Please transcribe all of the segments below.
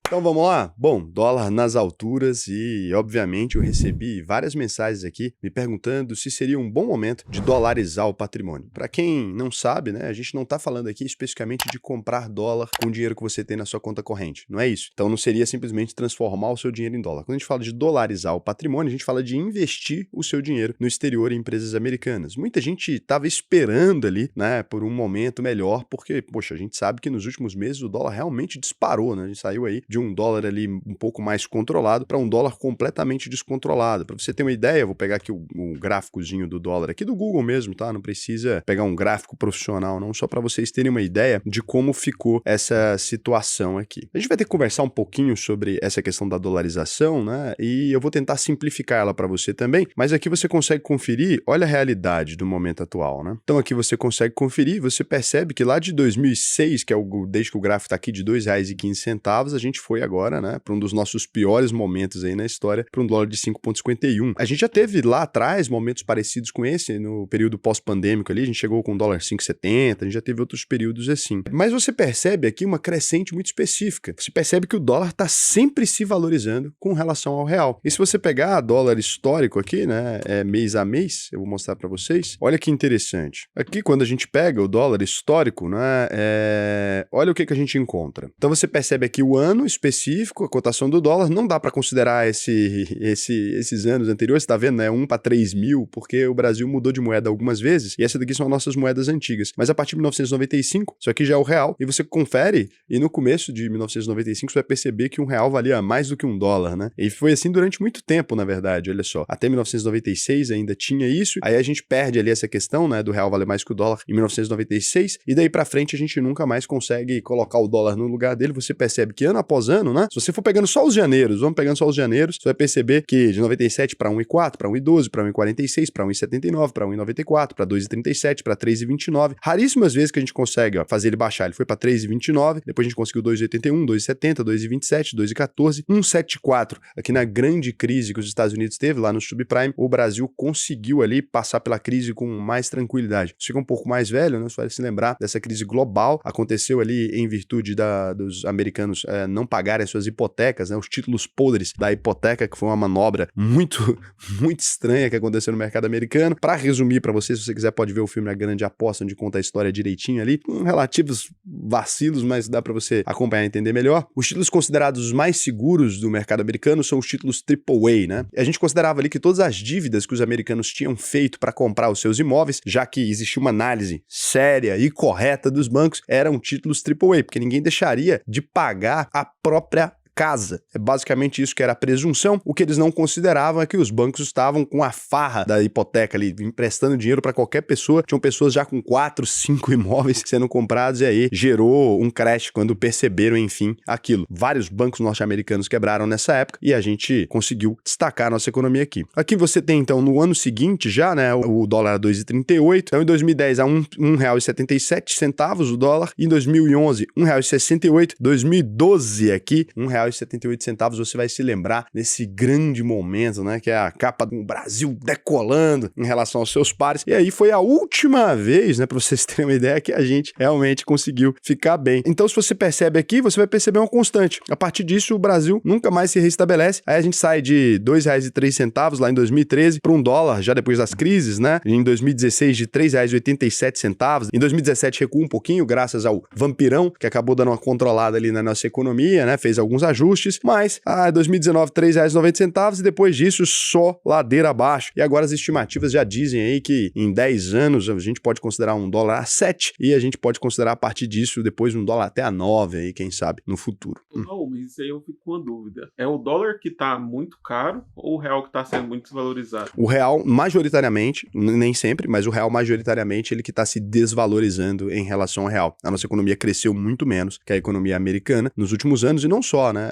Então vamos lá? Bom, dólar nas alturas e, obviamente, eu recebi várias mensagens aqui me perguntando se seria um bom momento de dolarizar o patrimônio. Para quem não sabe, né, a gente não está falando aqui especificamente de comprar dólar com o dinheiro que você tem na sua conta corrente. Não é isso. Então não seria simplesmente transformar o seu dinheiro em dólar. Quando a gente fala de dolarizar o patrimônio, a gente fala de investir o seu dinheiro no exterior em empresas americanas. Muita gente estava esperando ali, né, por um momento melhor, porque, poxa, a gente sabe que nos últimos meses o dólar realmente disparou, né? A gente saiu aí de um dólar ali um pouco mais controlado para um dólar completamente descontrolado. Para você ter uma ideia, eu vou pegar aqui o gráficozinho do dólar aqui do Google mesmo, tá? Não precisa pegar um gráfico profissional, não, só para vocês terem uma ideia de como ficou essa situação aqui. A gente vai ter que conversar um pouquinho sobre essa questão da dolarização, né? E eu vou tentar simplificar ela para você também, mas aqui você consegue conferir, olha a realidade do momento atual, né? Então aqui você consegue conferir, você percebe que lá de 2006, que é desde que o gráfico está aqui de R$ 2,15, a gente foi agora, né, para um dos nossos piores momentos aí na história, para um dólar de 5,51. A gente já teve lá atrás momentos parecidos com esse, no período pós-pandêmico ali, a gente chegou com um dólar 5,70, a gente já teve outros períodos assim. Mas você percebe aqui uma crescente muito específica. Você percebe que o dólar está sempre se valorizando com relação ao real. E se você pegar dólar histórico aqui, né, mês a mês, eu vou mostrar para vocês, olha que interessante. Aqui, quando a gente pega o dólar histórico, né, olha o que a gente encontra. Então você percebe aqui o ano específico, a cotação do dólar, não dá para considerar esses anos anteriores, você tá vendo, né, 1 para 3 mil, porque o Brasil mudou de moeda algumas vezes, e essa daqui são as nossas moedas antigas. Mas a partir de 1995, isso aqui já é o real, e você confere, e no começo de 1995 você vai perceber que um real valia mais do que um dólar, né? E foi assim durante muito tempo, na verdade, olha só. Até 1996 ainda tinha isso, aí a gente perde ali essa questão, né, do real valer mais que o dólar em 1996, e daí pra frente a gente nunca mais consegue colocar o dólar no lugar dele. Você percebe que ano após ano, né, se você for pegando só os janeiros, vamos pegando só os janeiros, você vai perceber que de 97 para 1,4, para 1,12, para 1,46, para 1,79, para 1,94, para 2,37, para 3,29. Raríssimas vezes que a gente consegue, ó, fazer ele baixar. Ele foi para 3,29, depois a gente conseguiu 2,81, 2,70, 2,27, 2,14, 1,74. Aqui na grande crise que os Estados Unidos teve lá no subprime, o Brasil conseguiu ali passar pela crise com mais tranquilidade. Você fica um pouco mais velho, né, você vai se lembrar dessa crise global, aconteceu ali em virtude dos americanos não pagarem as suas hipotecas, né, os títulos podres da hipoteca, que foi uma manobra muito, muito estranha que aconteceu no mercado americano. Para resumir para você, se você quiser pode ver o filme A Grande Aposta, onde conta a história direitinho ali, com relativos vacilos, mas dá para você acompanhar e entender melhor. Os títulos considerados os mais seguros do mercado americano são os títulos AAA, né? A gente considerava ali que todas as dívidas que os americanos tinham feito para comprar os seus imóveis, já que existia uma análise séria e correta dos bancos, eram títulos AAA, porque ninguém deixaria de pagar a própria casa. É basicamente isso que era a presunção. O que eles não consideravam é que os bancos estavam com a farra da hipoteca ali, emprestando dinheiro para qualquer pessoa. Tinham pessoas já com 4, 5 imóveis sendo comprados e aí gerou um crash quando perceberam, enfim, aquilo. Vários bancos norte-americanos quebraram nessa época e a gente conseguiu destacar a nossa economia aqui. Aqui você tem, então, no ano seguinte já, né, o dólar a 2,38. Então, em 2010, a R$ 1,77 o dólar. Em 2011, R$ 1,68. 2012 aqui, R$ 1,78, você vai se lembrar desse grande momento, né, que é a capa do Brasil decolando em relação aos seus pares, e aí foi a última vez, né, para vocês terem uma ideia, que a gente realmente conseguiu ficar bem. Então, se você percebe aqui, você vai perceber uma constante. A partir disso, o Brasil nunca mais se restabelece, aí a gente sai de R$ 2,03 lá em 2013 para um dólar, já depois das crises, né, em 2016 de R$ 3,87, em 2017 recua um pouquinho, graças ao vampirão, que acabou dando uma controlada ali na nossa economia, né, fez alguns ajustes, mas 2019 R$ 3,90 e depois disso só ladeira abaixo. E agora as estimativas já dizem aí que em 10 anos a gente pode considerar um dólar a 7 e a gente pode considerar a partir disso depois um dólar até a 9 aí, quem sabe, no futuro. Não, mas isso aí eu fico com uma dúvida. É o dólar que tá muito caro ou o real que tá sendo muito desvalorizado? O real majoritariamente, nem sempre, mas o real majoritariamente ele que está se desvalorizando em relação ao real. A nossa economia cresceu muito menos que a economia americana nos últimos anos e não só, né?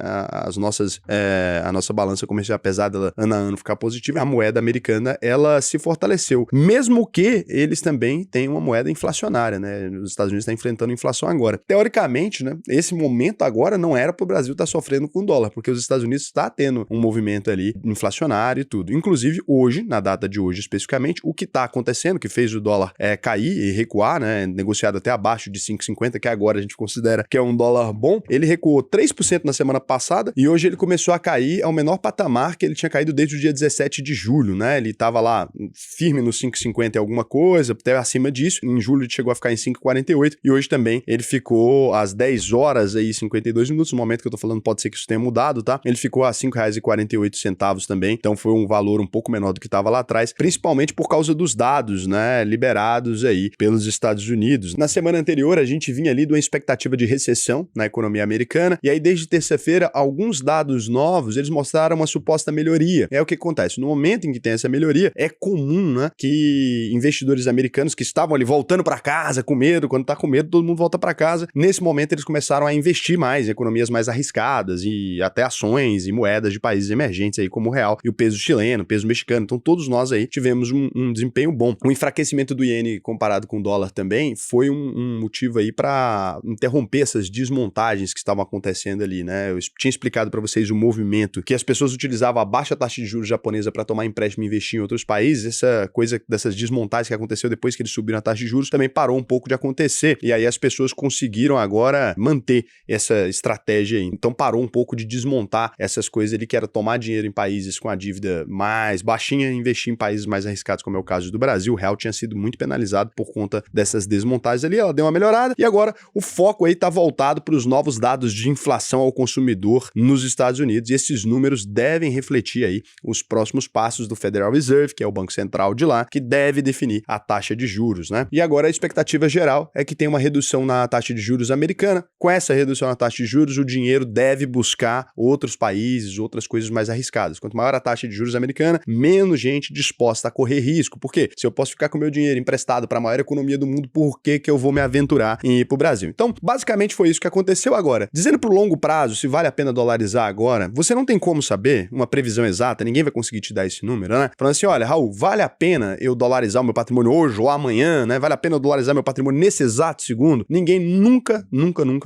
A nossa balança comercial, apesar dela ano a ano ficar positiva, a moeda americana, ela se fortaleceu. Mesmo que eles também tenham uma moeda inflacionária, né? Os Estados Unidos estão enfrentando inflação agora. Teoricamente, né? Esse momento agora não era para o Brasil estar sofrendo com o dólar, porque os Estados Unidos está tendo um movimento ali inflacionário e tudo. Inclusive, hoje, na data de hoje especificamente, o que está acontecendo, que fez o dólar cair e recuar, né? Negociado até abaixo de 5,50, que agora a gente considera que é um dólar bom, ele recuou 3% na semana passada, e hoje ele começou a cair ao menor patamar que ele tinha caído desde o dia 17 de julho, né? Ele estava lá firme no 5,50 e alguma coisa, até acima disso. Em julho ele chegou a ficar em 5,48 e hoje também ele ficou às 10 horas aí, 52 minutos, no momento que eu tô falando pode ser que isso tenha mudado, tá? Ele ficou a R$5,48 também, então foi um valor um pouco menor do que estava lá atrás, principalmente por causa dos dados, né, liberados aí pelos Estados Unidos. Na semana anterior a gente vinha ali de uma expectativa de recessão na economia americana, e aí desde terça-feira alguns dados novos, eles mostraram uma suposta melhoria. É o que acontece, no momento em que tem essa melhoria, é comum, né, que investidores americanos que estavam ali voltando para casa com medo, quando tá com medo todo mundo volta para casa, nesse momento eles começaram a investir mais em economias mais arriscadas e até ações e moedas de países emergentes aí como o real e o peso chileno, o peso mexicano, então todos nós aí tivemos um desempenho bom. O enfraquecimento do iene comparado com o dólar também foi um motivo aí para interromper essas desmontagens que estavam acontecendo ali, né? Eu tinha explicado para vocês o movimento que as pessoas utilizavam a baixa taxa de juros japonesa para tomar empréstimo e investir em outros países. Essa coisa dessas desmontagens que aconteceu depois que eles subiram a taxa de juros também parou um pouco de acontecer, e aí as pessoas conseguiram agora manter essa estratégia aí. Então parou um pouco de desmontar essas coisas ali que era tomar dinheiro em países com a dívida mais baixinha e investir em países mais arriscados, como é o caso do Brasil. O real tinha sido muito penalizado por conta dessas desmontagens ali, ela deu uma melhorada, e agora o foco aí tá voltado para os novos dados de inflação ao consumidor nos Estados Unidos, e esses números devem refletir aí os próximos passos do Federal Reserve, que é o Banco Central de lá, que deve definir a taxa de juros, né? E agora a expectativa geral é que tenha uma redução na taxa de juros americana. Com essa redução na taxa de juros, o dinheiro deve buscar outros países, outras coisas mais arriscadas. Quanto maior a taxa de juros americana, menos gente disposta a correr risco. Por quê? Se eu posso ficar com meu dinheiro emprestado para a maior economia do mundo, por que eu vou me aventurar em ir para o Brasil? Então, basicamente foi isso que aconteceu agora. Dizendo para o longo prazo, se vale a pena dolarizar agora, você não tem como saber uma previsão exata, ninguém vai conseguir te dar esse número, né? Falando assim, olha, Raul, vale a pena eu dolarizar o meu patrimônio hoje ou amanhã, né? Vale a pena eu dolarizar meu patrimônio nesse exato segundo? Ninguém nunca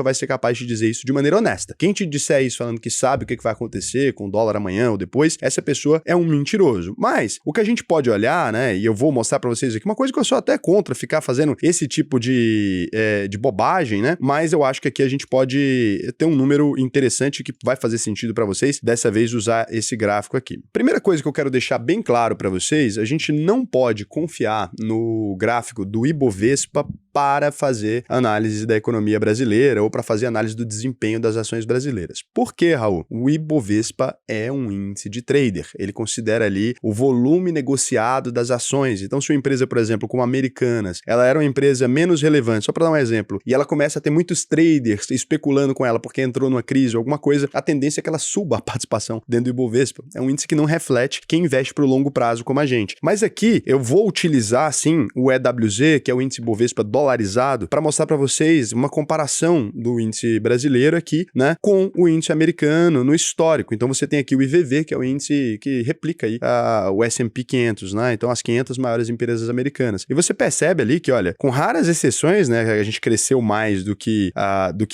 vai ser capaz de dizer isso de maneira honesta. Quem te disser isso falando que sabe o que vai acontecer com o dólar amanhã ou depois, essa pessoa é um mentiroso. Mas o que a gente pode olhar, né, e eu vou mostrar pra vocês aqui, uma coisa que eu sou até contra ficar fazendo esse tipo de bobagem, né, mas eu acho que aqui a gente pode ter um número interessante que vai fazer sentido pra vocês, dessa vez usar esse gráfico aqui. Primeira coisa que eu quero deixar bem claro pra vocês, a gente não pode confiar no gráfico do Ibovespa para fazer análise da economia brasileira ou para fazer análise do desempenho das ações brasileiras. Por quê, Raul? O Ibovespa é um índice de trader. Ele considera ali o volume negociado das ações. Então, se uma empresa, por exemplo, como Americanas, ela era uma empresa menos relevante, só para dar um exemplo, e ela começa a ter muitos traders especulando com ela porque entrou numa crise ou alguma coisa, a tendência é que ela suba a participação dentro do Ibovespa. É um índice que não reflete quem investe para o longo prazo como a gente. Mas aqui eu vou utilizar, sim, o EWZ, que é o índice Ibovespa dolarizado, para mostrar para vocês uma comparação do índice brasileiro aqui, né, com o índice americano no histórico. Então você tem aqui o IVV, que é o índice que replica aí o S&P 500, né? Então as 500 maiores empresas americanas. E você percebe ali que, olha, com raras exceções, né, a gente cresceu mais do que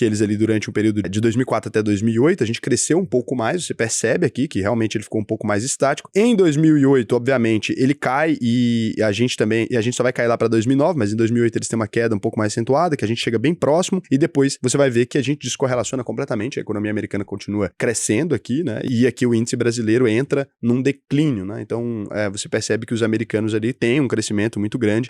eles ali durante um período de 2004 até 2008, a gente cresceu um pouco mais, você percebe aqui que realmente ele ficou um pouco mais estático. Em 2008, obviamente, ele cai e a gente só vai cair lá para 2009, mas em 2008 eles têm uma queda um pouco mais acentuada, que a gente chega bem próximo, e depois você vai ver que a gente descorrelaciona completamente, a economia americana continua crescendo aqui, né, e aqui o índice brasileiro entra num declínio, né, então você percebe que os americanos ali têm um crescimento muito grande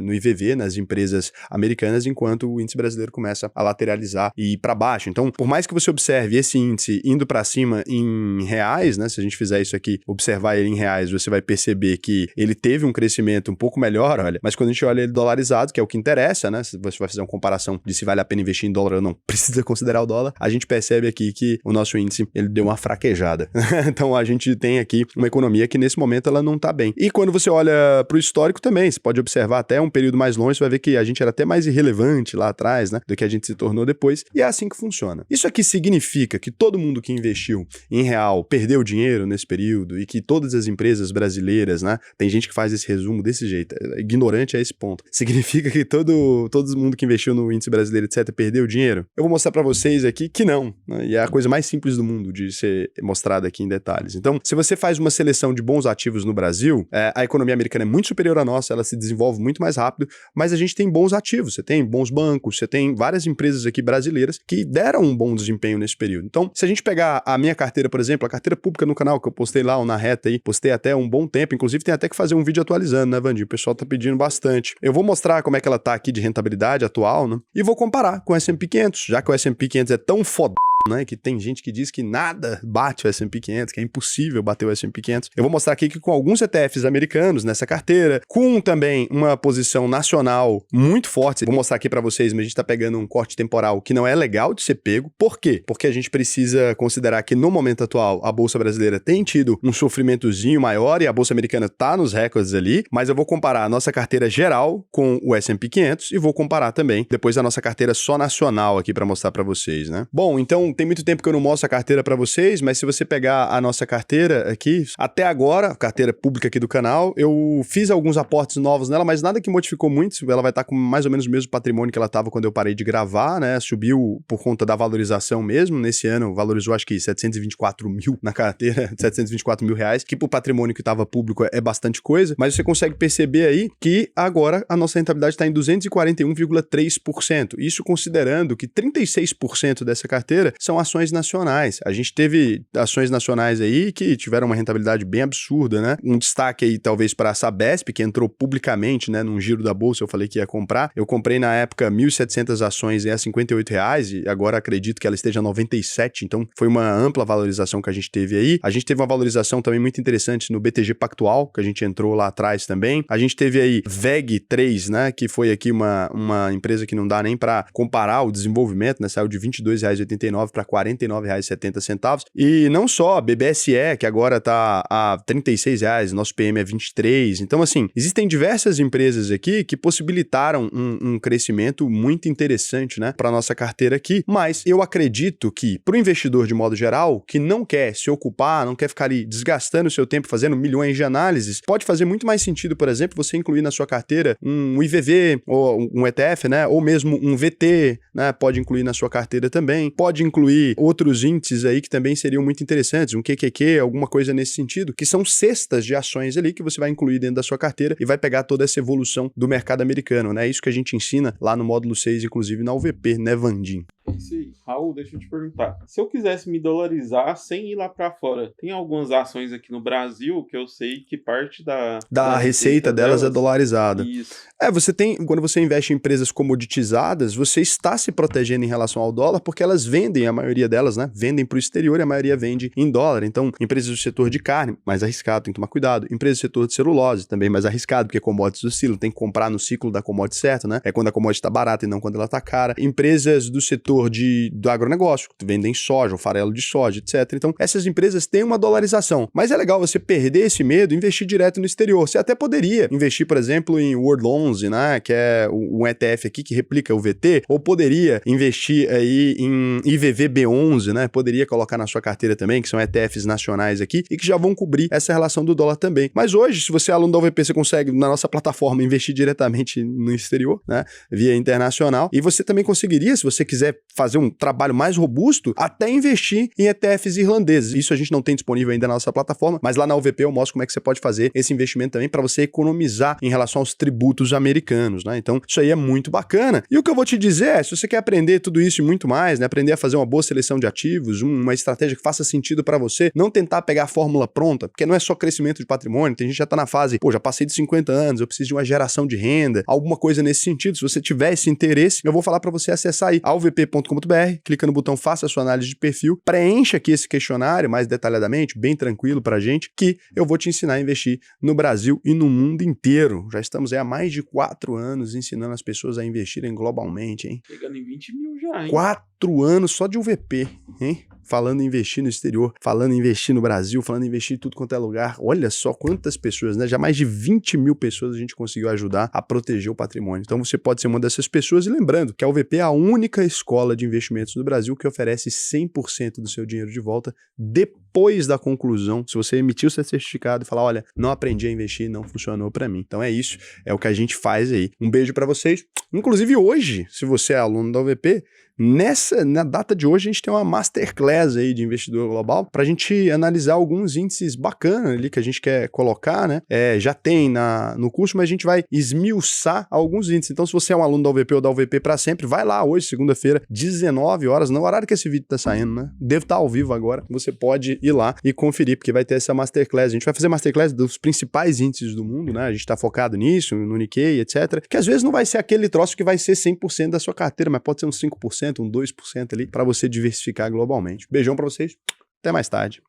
no IVV, nas empresas americanas, enquanto o índice brasileiro começa a lateralizar e ir para baixo. Então, por mais que você observe esse índice indo para cima em reais, né, se a gente fizer isso aqui, observar ele em reais, você vai perceber que ele teve um crescimento um pouco melhor, olha, mas quando a gente olha ele dolarizado, que é o que interessa, né, se você vai fazer uma comparação de se vale a pena investir em dólar ou não, precisa considerar o dólar, a gente percebe aqui que o nosso índice, ele deu uma fraquejada. Então, a gente tem aqui uma economia que nesse momento ela não tá bem. E quando você olha para o histórico também, você pode observar até um período mais longe, você vai ver que a gente era até mais irrelevante lá atrás, né, do que a gente se tornou depois, e é assim que funciona. Isso aqui significa que todo mundo que investiu em real perdeu dinheiro nesse período e que todas as empresas brasileiras, né, tem gente que faz esse resumo desse jeito, ignorante a esse ponto. Significa que todo mundo que investiu no índice brasileiro, etc., perdeu dinheiro? Eu vou mostrar para vocês aqui que não, né, e é a coisa mais simples do mundo de ser mostrada aqui em detalhes. Então, se você faz uma seleção de bons ativos no Brasil, a economia americana é muito superior à nossa, ela se desenvolve muito mais rápido, mas a gente tem bons ativos, você tem bons bancos, você tem várias empresas aqui brasileiras que deram um bom desempenho nesse período. Então, se a gente pegar a minha carteira, por exemplo, a carteira pública no canal, que eu postei lá, ou na reta aí, postei até um bom tempo, inclusive tem até que fazer um vídeo atualizando, né, Vandinho? O pessoal tá pedindo bastante. Eu vou mostrar como é que ela tá aqui de rentabilidade atual, né? E vou comparar com o S&P 500, já que o S&P 500 é tão foda, né, que tem gente que diz que nada bate o S&P 500, que é impossível bater o S&P 500. Eu vou mostrar aqui que com alguns ETFs americanos nessa carteira, com também uma posição nacional muito forte, vou mostrar aqui para vocês, mas a gente tá pegando um corte temporal que não é legal de ser pego. Por quê? Porque a gente precisa considerar que no momento atual a Bolsa Brasileira tem tido um sofrimentozinho maior e a Bolsa Americana tá nos recordes ali, mas eu vou comparar a nossa carteira geral com o S&P 500 e vou comparar também depois a nossa carteira só nacional aqui para mostrar para vocês, né? Bom, então tem muito tempo que eu não mostro a carteira para vocês, mas se você pegar a nossa carteira aqui, até agora, a carteira pública aqui do canal, eu fiz alguns aportes novos nela, mas nada que modificou muito, ela vai estar com mais ou menos o mesmo patrimônio que ela estava quando eu parei de gravar, né? Subiu por conta da valorização mesmo, nesse ano valorizou acho que 724 mil na carteira, 724 mil reais, que pro patrimônio que estava público é bastante coisa, mas você consegue perceber aí que agora a nossa rentabilidade está em 241,3%, isso considerando que 36% dessa carteira são ações nacionais. A gente teve ações nacionais aí que tiveram uma rentabilidade bem absurda, né? Um destaque aí talvez para a Sabesp, que entrou publicamente, né, num giro da bolsa, eu falei que ia comprar. Eu comprei na época 1.700 ações a R$58 e agora acredito que ela esteja a 97, então foi uma ampla valorização que a gente teve aí. A gente teve uma valorização também muito interessante no BTG Pactual, que a gente entrou lá atrás também. A gente teve aí VEG3, né, que foi aqui uma empresa que não dá nem para comparar o desenvolvimento, né? Saiu de R$22,89 para R$49,70. E não só, BBSE, que agora tá a R$36, nosso PM é 23. Então, assim, existem diversas empresas aqui que possibilitaram um crescimento muito interessante, né, para nossa carteira aqui. Mas eu acredito que, para o investidor de modo geral, que não quer se ocupar, não quer ficar ali desgastando o seu tempo fazendo milhões de análises, pode fazer muito mais sentido, por exemplo, você incluir na sua carteira um IVV, ou um ETF, né, ou mesmo um VT, né, pode incluir na sua carteira também, pode incluir outros índices aí que também seriam muito interessantes, um QQQ, alguma coisa nesse sentido, que são cestas de ações ali que você vai incluir dentro da sua carteira e vai pegar toda essa evolução do mercado americano, né? É isso que a gente ensina lá no módulo 6, inclusive na UVP, né, Vandim? É isso aí. Raul, deixa eu te perguntar. Se eu quisesse me dolarizar sem ir lá pra fora, tem algumas ações aqui no Brasil que eu sei que parte da receita delas é dolarizada. Isso. Você tem, quando você investe em empresas comoditizadas, você está se protegendo em relação ao dólar porque elas vendem, a maioria delas, né, vendem para o exterior e a maioria vende em dólar. Então, empresas do setor de carne, mais arriscado, tem que tomar cuidado. Empresas do setor de celulose, também mais arriscado, porque commodities oscilam, tem que comprar no ciclo da commodity certo, né? É quando a commodity está barata e não quando ela está cara. Empresas do setor do agronegócio, que vendem soja, o farelo de soja, etc. Então, essas empresas têm uma dolarização, mas é legal você perder esse medo e investir direto no exterior. Você até poderia investir, por exemplo, em World 11, né, que é um ETF aqui que replica o VT, ou poderia investir aí em IVVB11, né, poderia colocar na sua carteira também, que são ETFs nacionais aqui, e que já vão cobrir essa relação do dólar também. Mas hoje, se você é aluno da UVP, você consegue, na nossa plataforma, investir diretamente no exterior, né, via internacional, e você também conseguiria, se você quiser fazer um trabalho mais robusto, até investir em ETFs irlandeses. Isso a gente não tem disponível ainda na nossa plataforma, mas lá na UVP eu mostro como é que você pode fazer esse investimento também para você economizar em relação aos tributos americanos, né? Então, isso aí é muito bacana. E o que eu vou te dizer é, se você quer aprender tudo isso e muito mais, né, aprender a fazer uma boa seleção de ativos, uma estratégia que faça sentido para você, não tentar pegar a fórmula pronta, porque não é só crescimento de patrimônio, tem gente que já tá na fase, já passei de 50 anos, eu preciso de uma geração de renda, alguma coisa nesse sentido. Se você tiver esse interesse, eu vou falar para você acessar aí alvp.com.br, clica no botão faça a sua análise de perfil, preencha aqui esse questionário mais detalhadamente, bem tranquilo pra gente, que eu vou te ensinar a investir no Brasil e no mundo inteiro. Já estamos aí há mais de 4 anos ensinando as pessoas a investirem globalmente, hein? Chegando em 20 mil já, hein? 4 anos só de UVP, hein? Falando em investir no exterior, falando em investir no Brasil, falando em investir em tudo quanto é lugar. Olha só quantas pessoas, né? Já mais de 20 mil pessoas a gente conseguiu ajudar a proteger o patrimônio. Então você pode ser uma dessas pessoas. E lembrando que a UVP é a única escola de investimentos do Brasil que oferece 100% do seu dinheiro de volta depois da conclusão. Se você emitiu seu certificado e falar, olha, não aprendi a investir, não funcionou para mim. Então é isso, é o que a gente faz aí. Um beijo para vocês. Inclusive hoje, se você é aluno da UVP, Na data de hoje, a gente tem uma masterclass aí de investidor global para a gente analisar alguns índices bacanas ali que a gente quer colocar, né? Já tem no curso, mas a gente vai esmiuçar alguns índices. Então, se você é um aluno da UVP ou da UVP para sempre, vai lá hoje, segunda-feira, 19 horas, no horário que esse vídeo tá saindo, né? Deve estar ao vivo agora. Você pode ir lá e conferir, porque vai ter essa masterclass. A gente vai fazer masterclass dos principais índices do mundo, né? A gente tá focado nisso, no Nikkei, etc. Que às vezes não vai ser aquele troço que vai ser 100% da sua carteira, mas pode ser uns 5%, um 2% ali, para você diversificar globalmente. Beijão para vocês. Até mais tarde.